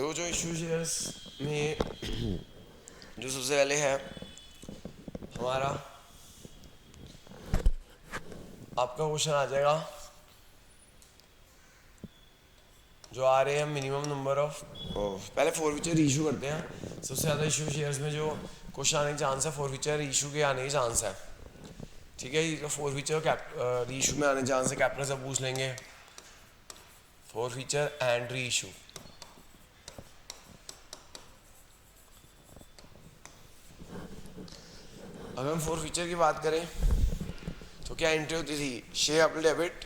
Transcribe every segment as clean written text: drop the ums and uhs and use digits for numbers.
देखो जो issue shares में जो सबसे पहले है हमारा आपका क्वेश्चन आ जाएगा जो आ रहे हैं मिनिमम नंबर ऑफ पहले फॉर फीचर इशू करते हैं। सबसे ज़्यादा इशू शेयर्स में जो क्वेश्चन आने के चांस है फॉर फीचर इशू के आने के चांस है। ठीक है, ये फॉर फीचर री इशू में आने के चांस है। कैप्टन से पूछ लेंगे for feature and re issue. अगर हम फॉर फीचर की बात करें तो क्या एंट्री होती थी? Share capital debit,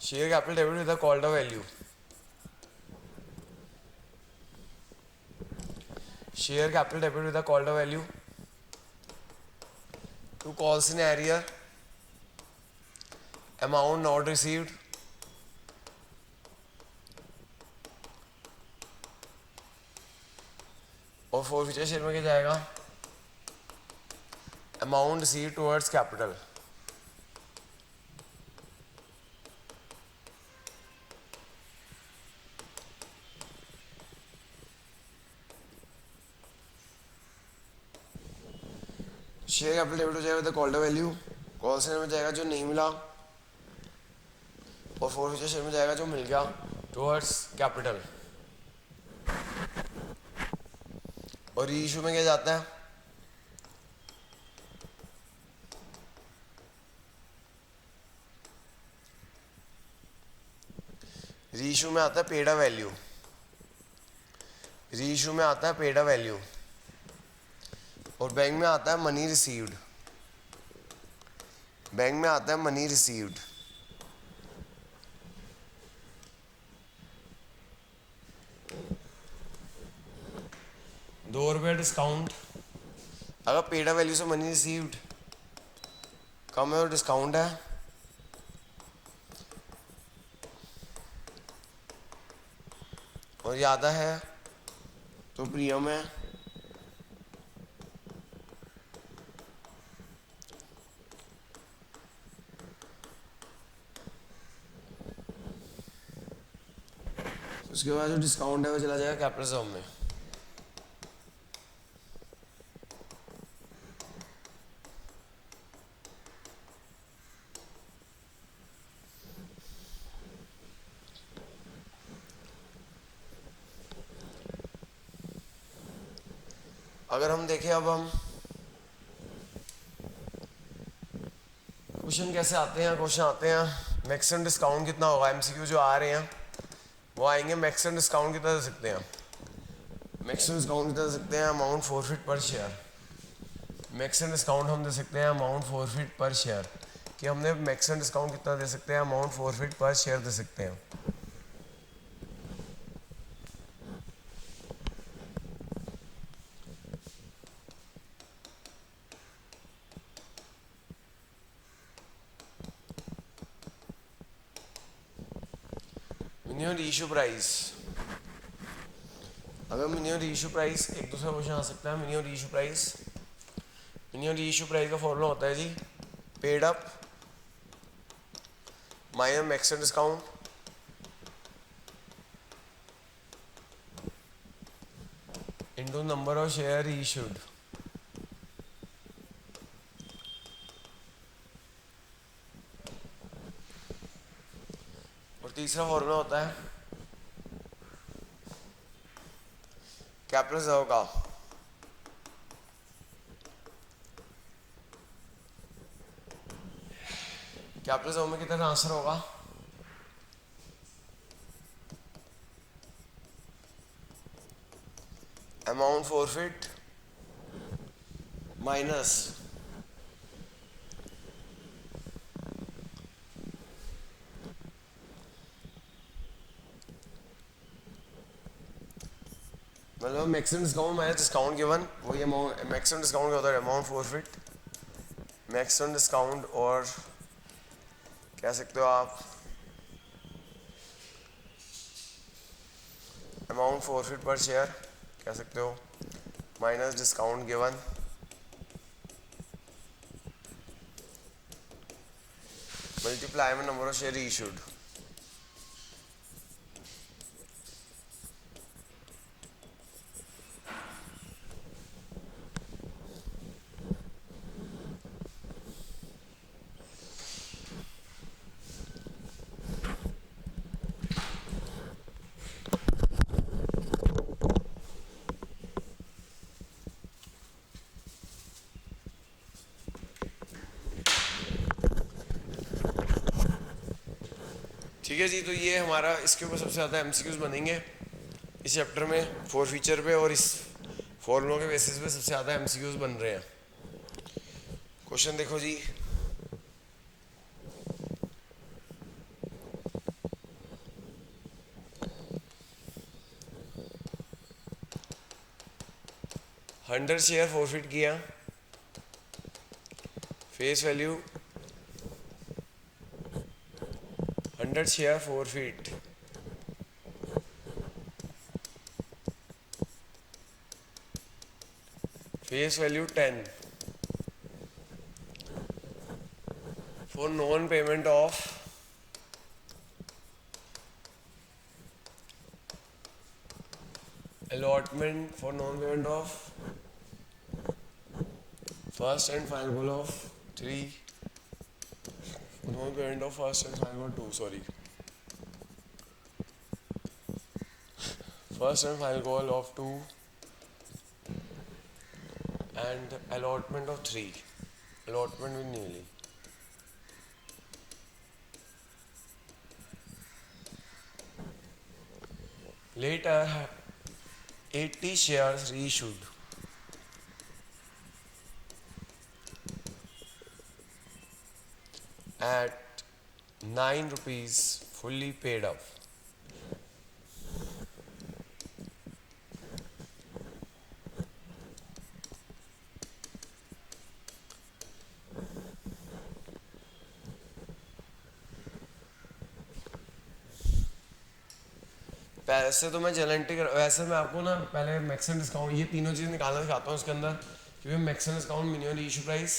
share capital debit with the called value, share capital debit with the called value to calls in arrear, amount not received, और फॉर फीचर शेयर में क्या जाएगा? Amount receive towards capital. Share capital debit हो जाएगा with the called value, call share में जाएगा जो नहीं मिला, और फॉर फीचर शेयर में जाएगा जो मिल गया टुवर्ड्स कैपिटल। और री इशू में क्या जाता है? री इशू में आता है पेड वैल्यू, री इशू में आता है पेड वैल्यू, और बैंक में आता है मनी रिसीव्ड, बैंक में आता है मनी रिसीव्ड। ₹2 डिस्काउंट, अगर पेड वैल्यू से मनी रिसीव्ड कम है और डिस्काउंट है और ज़्यादा है तो प्रीमियम है। उसके बाद जो डिस्काउंट है वो चला जाएगा कैपिटल सम में। अगर हम देखें अब हम क्वेश्चन कैसे आते हैं, क्वेश्चन आते हैं मैक्सिमम डिस्काउंट कितना होगा। एमसीक्यू जो आ रहे हैं वो आएंगे मैक्सिमम डिस्काउंट कितना दे सकते हैं, मैक्सिमम डिस्काउंट कितना दे सकते हैं? Amount forfeit per share. Maximum discount हम दे सकते हैं अमाउंट फॉरफिट पर शेयर, कि हमने मैक्सिमम डिस्काउंट कितना दे सकते हैं? अमाउंट फॉरफिट पर शेयर दे सकते हैं। मिनिमम इशू प्राइस, अगर मिनिमम इशू प्राइस एक दूसरा क्वेश्चन आ सकता है। Minimum issue price, minimum issue price का फॉर्मूला होता है जी paid up minus maximum discount into number of share issued. और तीसरा फॉर्मूला होता है कैपिटल रिजर्व का, कैपिटल रिजर्व में कितना ट्रांसफर होगा? अमाउंट फॉरफिट माइनस मतलब maximum discount minus discount given, वही अमाउंट मैक्सिमम डिस्काउंट क्या होता है? अमाउंट फॉरफिट, मैक्सिमम डिस्काउंट, और कह सकते हो आप अमाउंट फॉरफिट पर शेयर कह सकते हो, माइनस डिस्काउंट गिवन मल्टीप्लाई में नंबर ऑफ शेयर इशूड। ठीक है जी, तो ये हमारा इसके ऊपर सबसे ज़्यादा एमसीक्यूज बनेंगे इस चैप्टर में, 4 फीचर पे, और इस फॉर्मूलों के बेसिस पे सबसे ज़्यादा एमसीक्यूज बन रहे हैं। क्वेश्चन देखो जी, हंड्रेड शेयर फॉरफिट किया, face value 100 share forfeit, face value 10 for non payment of allotment, for non payment of first and final goal of 3, non payment of first and final goal 2, sorry, first and final goal of 2 and allotment of 3, allotment with nearly later 80 shares reissued at 9 rupees fully paid up. वैसे तो मैं जेलेंटी वैसे मैं आपको ना पहले maximum discount ये तीनों चीज़ निकालना सिखाता हूँ इसके अंदर, क्योंकि maximum discount, minimum issue price,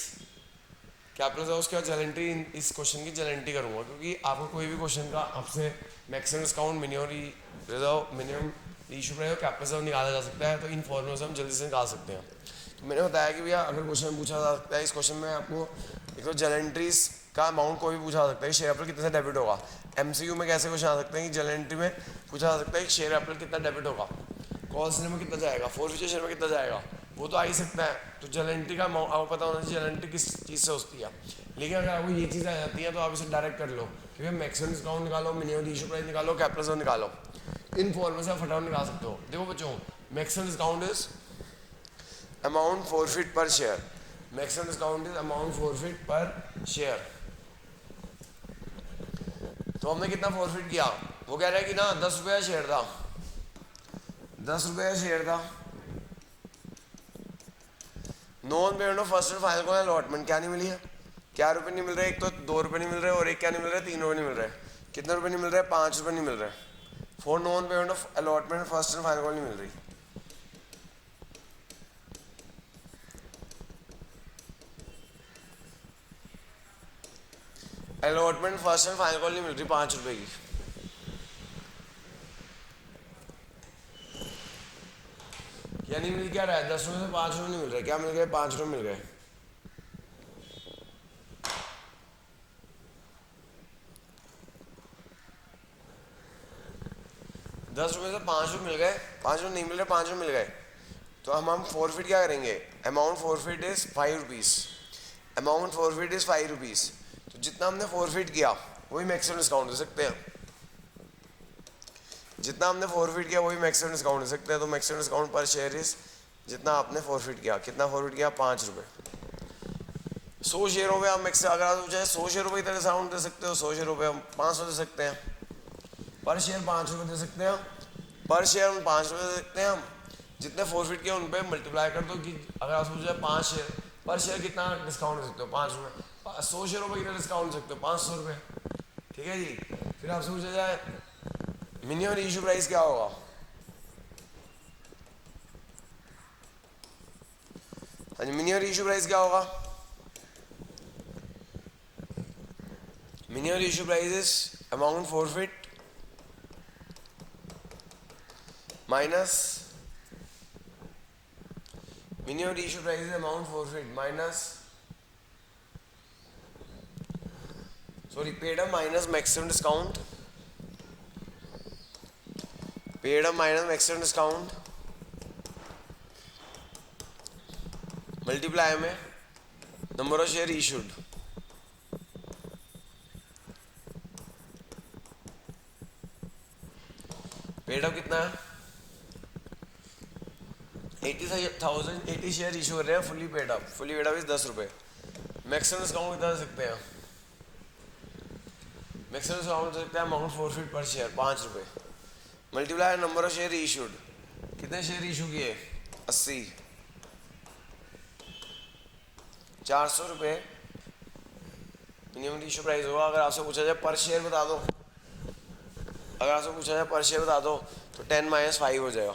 capital है, उसके बाद जेलेंटी, इस क्वेश्चन की जेलेंटी करूँगा, क्योंकि आपको कोई भी क्वेश्चन का आपसे maximum discount, minimum reserve, minimum issue price और कैपिटल रिजर्व निकाला जा सकता है, तो इन फॉर्मूलों से हम जल्दी से निकाल सकते हैं। तो मैंने बताया कि भैया अगर क्वेश्चन पूछा जा सकता है, इस क्वेश्चन में आपको एक तो जेलेंट्रीज का अमाउंट कोई भी पूछा जा सकता है, शेयर कैपिटल कितने से डेबिट होगा। एमसीक्यू में कैसे क्वेश्चन आ सकते हैं कि जेलेंट्री में पूछा जा सकता है कि शेयर कैपिटल कितना डेबिट होगा, कॉल शेयर में कितना जाएगा, फोरफीचर शेयर में कितना जाएगा, वो तो आ ही सकता है। तो जेलेंट्री का अमाउंट आपको पता होना चाहिए जेलेंट्री किस चीज़ से होती है। लेकिन अगर आपको ये चीज़ आ जाती है तो आप इसे डायरेक्ट कर लो, क्योंकि मैक्सिमम डिस्काउंट निकालो, मिनिमम इशू प्राइस निकालो, कैपिटल रिजर्व निकालो, इन फॉर्मूले से आप फटाफट निकाल सकते हो। देखो बच्चों, maximum discount is amount forfeit per share, maximum discount is amount forfeit per share. तो हमने कितना फॉरफिट किया, वो कह रहा है कि ना 10 रुपये शेयर था, 10 रुपये शेयर था, non payment of first and final को अलॉटमेंट क्या नहीं मिली है, क्या रुपये नहीं मिल रहे, एक तो 2 रुपये नहीं मिल रहे और एक क्या नहीं मिल रहा है, 3 रुपये नहीं मिल रहे, कितने रुपये नहीं मिल रहे, 5 रुपये नहीं मिल रहे, for non payment of allotment first and final को नहीं मिल रही। Allotment first and final call नहीं मिल रही 5 रुपये की, क्या नहीं मिल क्या रहा है, 10 रुपये से 5 रुपये नहीं मिल रहे, क्या मिल गए, 5 रुपये मिल गए। दस रुपये से 5 रुपये मिल गए, 5 रुपये नहीं मिल रहे, 5 रुपये मिल गए, तो हम फॉरफिट क्या करेंगे, amount forfeit is 5 rupees, amount forfeit is 5 rupees, तो जितना हमने फॉरफिट किया वही मैक्सिमम डिस्काउंट दे सकते हैं, जितना हमने फॉरफिट किया वही मैक्सिमम डिस्काउंट दे सकते हैं। तो मैक्सिमम डिस्काउंट पर शेयर इज जितना आपने फॉरफिट किया, कितना फॉरफिट किया, 5 रुपये। 100 शेयरों पे आप मैक्सिमम, अगर आप चाहे 100 शेयरों पे इतना डिस्काउंट दे सकते हो, 100 शेयरों पे हम 500 दे सकते हैं, पर शेयर 5 रुपये दे सकते हैं, पर शेयर हम 5 रुपये दे सकते हैं। हम जितने फॉरफिट किया उन पे मल्टीप्लाई कर दो, कि अगर आप सोचो 5 शेयर पर शेयर कितना डिस्काउंट दे सकते हो, 5 रुपये, 100 शेयरों पर कितना डिस्काउंट दे सकते हो, 500 रुपये, ठीक है जी। फिर आपसे पूछा जाए मिनिमम इशू प्राइस क्या होगा, हाँ जी, मिनिमम इशू प्राइस क्या होगा, minimum issue price is amount forfeit minus minimum issue price is amount forfeit minus paid up minus maximum discount, paid up minus maximum discount multiply में number of share issued. Paid up कितना है 80,000 80 share issue कर रहे हैं fully paid up is 10 रुपये. Maximum discount कितना दे सकते हैं मैक्सिमम डिस्काउंट दे सकते हैं अमाउंट फॉरफिट पर शेयर 5 रुपये multiply number of share issued. कितने शेयर इशू किए 80 400 रुपये मिनिमम इशू प्राइस होगा. अगर आपसे पूछा जाए पर शेयर बता दो तो 10 - 5 हो जाएगा.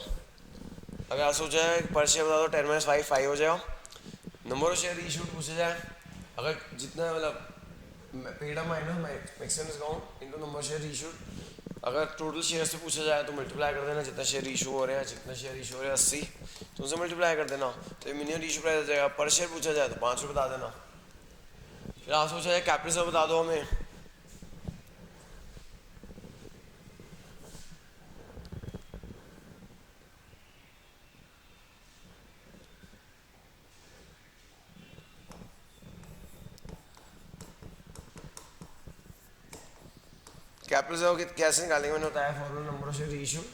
अगर आपसे पूछा जाए पर शेयर बता दो 10 - 5 5 हो जाएगा. नंबर ऑफ शेयर इशूड पूछा जाए अगर जितना मतलब paid up minus maximum discount into number of share issued. अगर टोटल शेयर से पूछा जाए तो मल्टीप्लाई कर देना जितना शेयर इशू हो रहे हैं 80 तो उनसे मल्टीप्लाई कर देना तो मिनिमम इशू प्राइस हो जाएगा. पर शेयर पूछा जाए तो 5 रुपये बता देना. फिर आपसे पूछा जाए कैपिटल से बता दो हमें कैपिटल से कैसे निकालेंगे मैंने बताया formula number of share issued.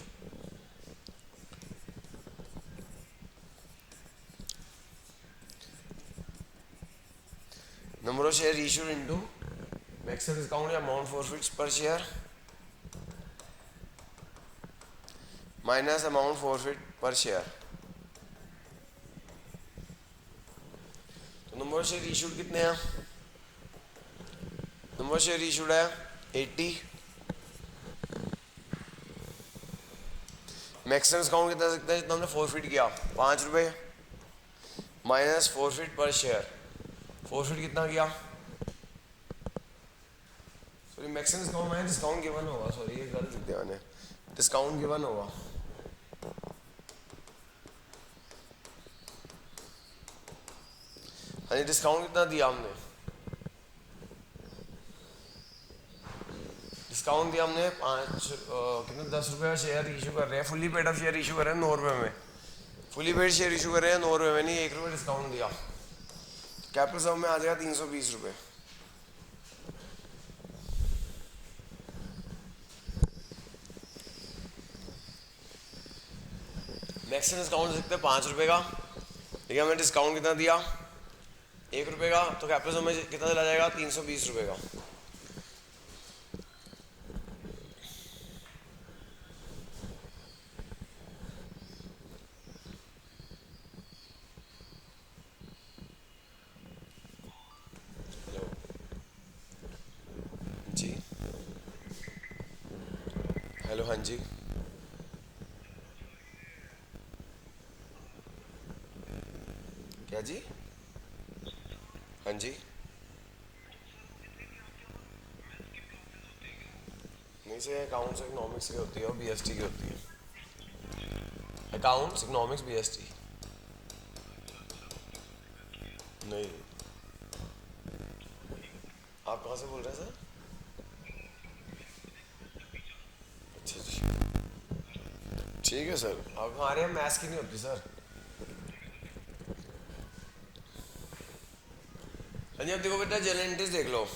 Number of share issued into maximum discount या अमाउंट फॉरफिट्स पर share minus amount forfeit per share. तो नंबर ऑफ शेयर इशूड कितने हैं नंबर ऑफ शेयर इशूड है 80. मैक्सिमम डिस्काउंट कितना सकता है जितना हमने फॉरफिट किया 5 रुपये minus forfeit per share. Forfeit कितना किया maximum discount minus discount given होगा ये गलत लिख दिया मैंने डिस्काउंट गिवन होगा. हाँ जी डिस्काउंट कितना दिया हमने डिस्काउंट दिया हमने 5 कितने 10 रुपये का शेयर इशू कर रहे हैं. Fully paid up share issue कर रहे हैं 9 रुपये में. फुली पेड शेयर इशू कर रहे हैं 9 रुपये में नहीं 1 रुपये डिस्काउंट दिया. कैपिटल सम में आ जाएगा 320 रुपये. मैक्सिमम डिस्काउंट दे सकते हैं 5 रुपये का. ठीक है हमने डिस्काउंट कितना दिया 1 रुपये का तो कैपिटल सम में कितना चला जाएगा 320 रुपये का. जी हेलो हाँ जी क्या जी हाँ जी नहीं से अकाउंट्स इकोनॉमिक्स की होती है और बीएसटी की होती है. अकाउंट्स इकोनॉमिक्स बीएसटी नहीं. आप कहाँ से बोल रहे हैं सर अच्छा जी ठीक है सर. अब हमारे यहाँ मैथ्स की नहीं होती सर. हाँ जी अब देखो बेटा जेलेंटिस देख लो.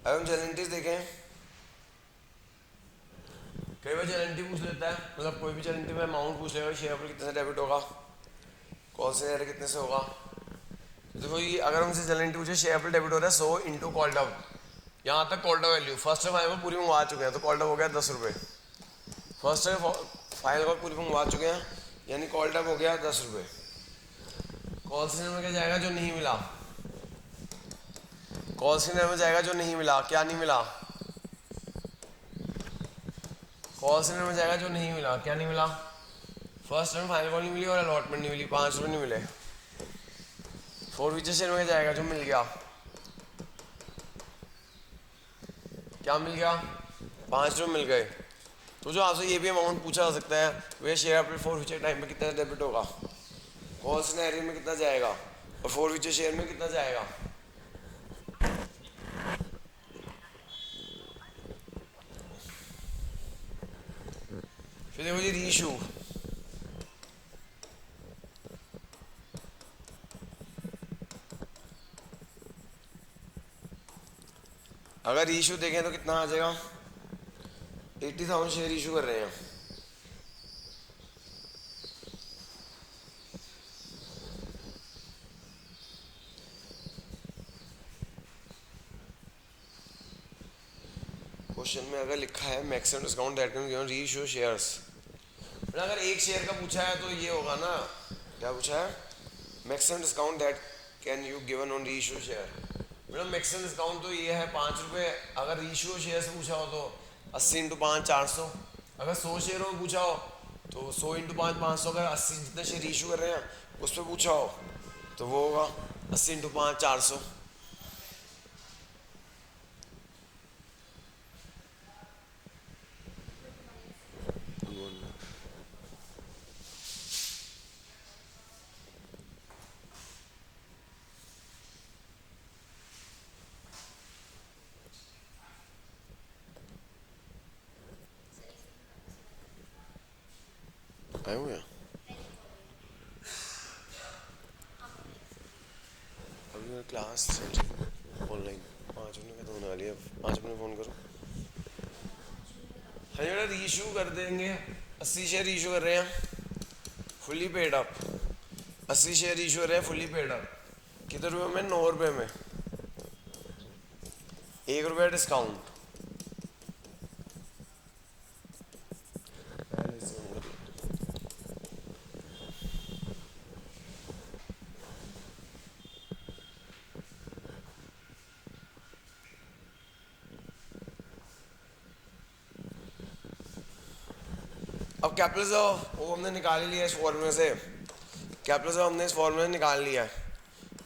अब हम जेलेंटिस देखें कई बार जेलेंटी पूछ लेता है मतलब कोई भी जेलेंटी में अमाउंट पूछ लेगा शेयर पर कितने से डेबिट होगा कॉल से कितने से होगा. तो देखो ये अगर हमसे जेलेंटी पूछे शेयर पर डेबिट हो रहा है 100 इंटू कॉल्ड अप. यहाँ तक called up value first time file पूरी मंगवा चुके हैं तो कॉल्ड अप हो गया 10 रुपये. फर्स्ट टाइम फाइल को पूरी मंगवा चुके हैं यानी कॉल्ड अप हो गया 10 रुपये. कॉल सेंटर में क्या जाएगा जो नहीं मिला कॉल सेंटर में जाएगा जो नहीं मिला. क्या नहीं मिला कॉल सेंटर में जाएगा जो नहीं मिला. क्या नहीं मिला फर्स्ट टाइम फाइनल कॉल नहीं मिली और अलॉटमेंट नहीं मिली 5 रुपये नहीं मिले. फोर फीचर शेयर में जाएगा जो मिल गया क्या मिल गया, 5 रुपये मिल गए। तो जो आपसे ये भी अमाउंट पूछा जा सकता है, वह share capital for future time में कितना डेबिट होगा, कॉल सिनेरियो में कितना जाएगा और फॉर फ्यूचर शेयर में कितना जाएगा। फिर देखो जी रीइशू, अगर रीइशू देखें तो कितना आ जाएगा, 80,000 शेयर इशू कर रहे हैं। क्वेश्चन में अगर लिखा है maximum discount that can given reissue shares, अगर एक शेयर का पूछा है तो ये होगा ना, क्या पूछा है, maximum discount that can you given on reissue share. मतलब मैक्सिमम डिस्काउंट तो ये है 5 रुपये, अगर रीइशू शेयर से पूछा हो तो 80 × 5 400, अगर 100 शेयरों में पूछा हो तो 100 × 5 500, अगर 80 जितने शेयर इशू कर रहे हैं उस पर पूछा हो तो वो होगा 80 × 5 400। आए हुए हैं अभी क्लास ऑनलाइन 5 मिनट का तो होने वाली है, 5 मिनट फ़ोन करो। हाँ बेटा रीइशू कर देंगे, 80 शेयर इशू कर रहे हैं fully paid up, 80 share issue कर रहे हैं फुली पेड अप, कितने रुपये में, 9 रुपये में, 1 रुपया डिस्काउंट। अब कैपिटल रिजर्व वो हमने निकाल ही लिया इस फॉर्मूले से, कैपिटल रिजर्व हमने इस फॉर्मूले से निकाल लिया है।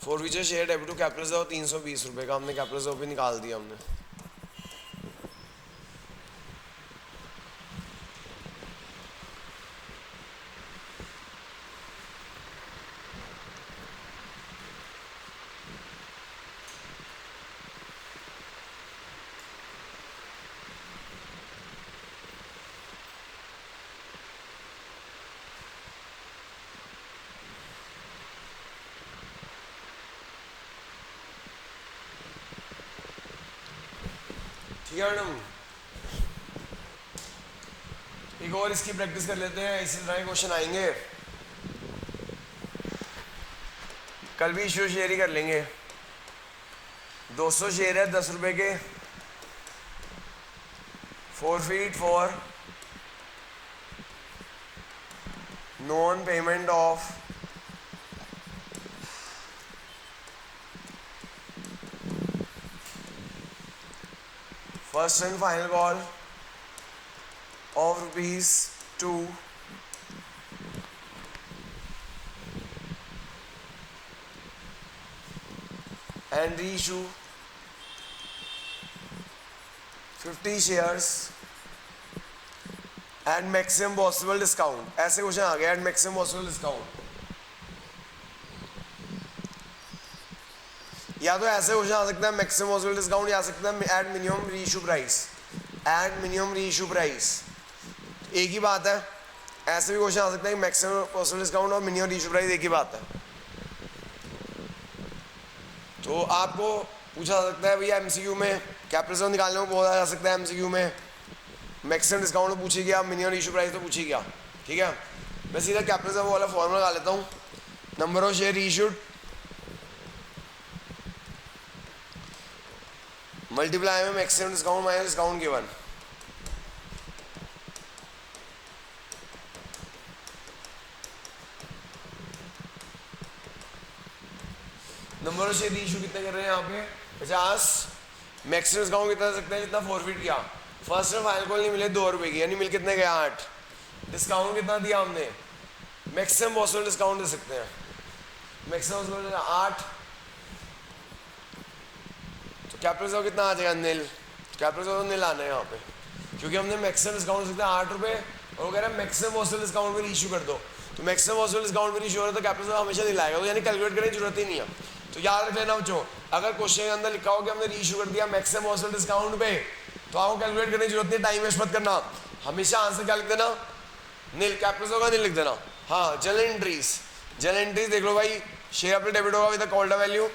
Forfeiture share debit to capital reserve 320 रुपये का हमने कैपिटल रिजर्व भी निकाल दिया हमने। ठीक है मैडम, एक और इसकी प्रैक्टिस कर लेते हैं, इसी तरह के क्वेश्चन आएंगे, कल भी इशू शेयर ही कर लेंगे। 200 शेयर है 10 रुपए के, forfeit for non payment of first and final call of ₹2 and reissue 50 shares at maximum possible discount। ऐसे क्वेश्चन आ गया, at maximum possible discount, या तो ऐसे क्वेश्चन आ सकता है maximum possible discount, या आ सकता है at minimum reissue price, at minimum reissue price, एक ही बात है। ऐसे भी क्वेश्चन आ सकता है कि मैक्सिमम पॉसिबल डिस्काउंट और मिनिमम इशू प्राइस एक ही बात है। तो आपको पूछा जा सकता है भैया एमसीक्यू में कैपिटल रिजर्व निकालने को बोला जा सकता है, एमसीक्यू में मैक्सिमम डिस्काउंट तो पूछी गया, मिनिमम इशू प्राइस तो पूछी गया। ठीक है, मैं सीधा कैपिटल रिजर्व वाला फॉर्मूला लगा लेता हूँ, number of share issued multiply में maximum discount minus discount given. Number of share issue कितने कर रहे हैं यहाँ पे, 50, मैक्सिमम डिस्काउंट कितना सकते हैं, जितना फॉरफिट किया, फर्स्ट एंड फाइनल कॉल नहीं मिले 2 रुपए की, यानी मिल कितने गया 8, डिस्काउंट कितना दिया हमने, मैक्सिमम पॉसिबल डिस्काउंट दे सकते हैं, मैक्सिमम पॉसिबल 8, तो कैपिटल रिजर्व कितना आ जाएगा निल, कैपिटल से तो नहीं लाना है यहाँ पे, क्योंकि हमने मैक्सिमम डिस्काउंट सकते हैं 8 रुपये, और वो कह रहा है मैक्सिमम पॉसिबल डिस्काउंट पर इशू कर दो, तो मैक्सिमम पॉसिबल डिस्काउंट पर इशू हो रहा है तो कैपिटल हमेशा नहीं लाएगा, तो यानी कैलकुलेट करने की जरूरत ही नहीं है। तो याद रख लेना बच्चों, अगर क्वेश्चन के अंदर लिखा हो कि हमने रीइशू कर दिया मैक्सिमम पॉसिबल डिस्काउंट पे, तो आपको कैलकुलेट करने की जरूरत नहीं, टाइम वेस्ट मत करना, हमेशा आंसर क्या लिख देना, नील, कैपिटल होगा नहीं लिख देना। हाँ, जनरल एंट्रीज देख लो भाई, शेयर अपने डेबिट होगा with the called value,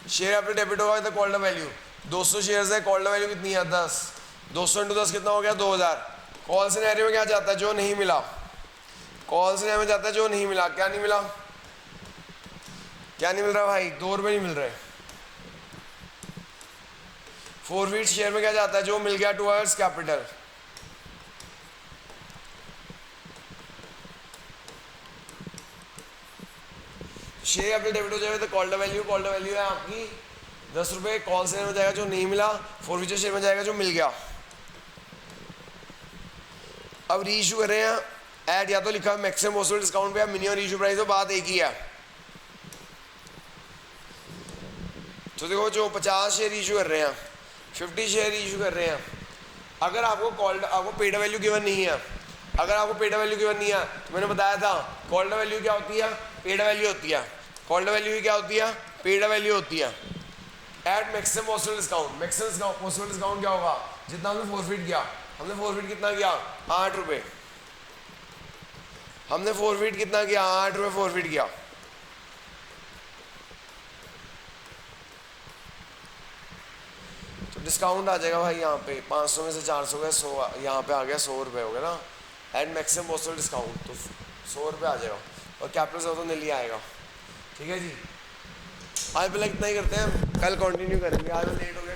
share अपने डेबिट होगा with the called value, 200 shares है, कॉल्ड वैल्यू कितनी है 10, 200 इंटू 10 कितना हो गया 2000। कॉल सिनेरियो में क्या जाता है, जो नहीं मिला, कॉल सिनेरियो में जाता है जो नहीं मिला, क्या नहीं मिला, क्या नहीं मिल रहा भाई, 2 रुपये नहीं मिल रहे। फॉरफिट शेयर में क्या जाता है, जो मिल गया टुवर्ड्स कैपिटल। शेयर अपने डेबिट हो जाएगा तो कॉल्ड वैल्यू है आपकी 10 रुपये, कॉल शेयर में जाएगा जो नहीं मिला, फॉरफिचर शेयर में जाएगा जो मिल गया। अब रीइशू कर रहे हैं, ऐड या तो लिखा है मैक्सिमम पॉसिबल डिस्काउंट पे या मिनिमम रीइशू प्राइस, तो बात एक ही है। तो देखो जो 50 शेयर इशू कर रहे हैं, 50 शेयर इशू कर रहे हैं, अगर आपको पेड वैल्यू गिवन नहीं है, अगर आपको पेड वैल्यू गिवन नहीं है, तो मैंने बताया था कॉल्ड वैल्यू क्या होती है, पेड वैल्यू होती है, कॉल्ड वैल्यू क्या होती है, पेड वैल्यू होती है। At maximum possible discount, maximum possible discount क्या होगा, जितना हमने फॉरफिट किया, हमने फॉरफिट कितना किया 8 रुपये, हमने फॉरफिट कितना किया 8 रुपये फॉरफिट किया, तो डिस्काउंट आ जाएगा भाई यहाँ पे 500 में से 400 गए, 100 यहाँ पे आ गया 100 रुपये हो गया ना, एंड मैक्सिमम पॉसिबल डिस्काउंट, तो 100 रुपये आ जाएगा, और कैपिटल से तो नहीं आएगा। ठीक है जी, आज पहले इतना ही करते हैं, कल कंटिन्यू करेंगे, आज लेट हो गया।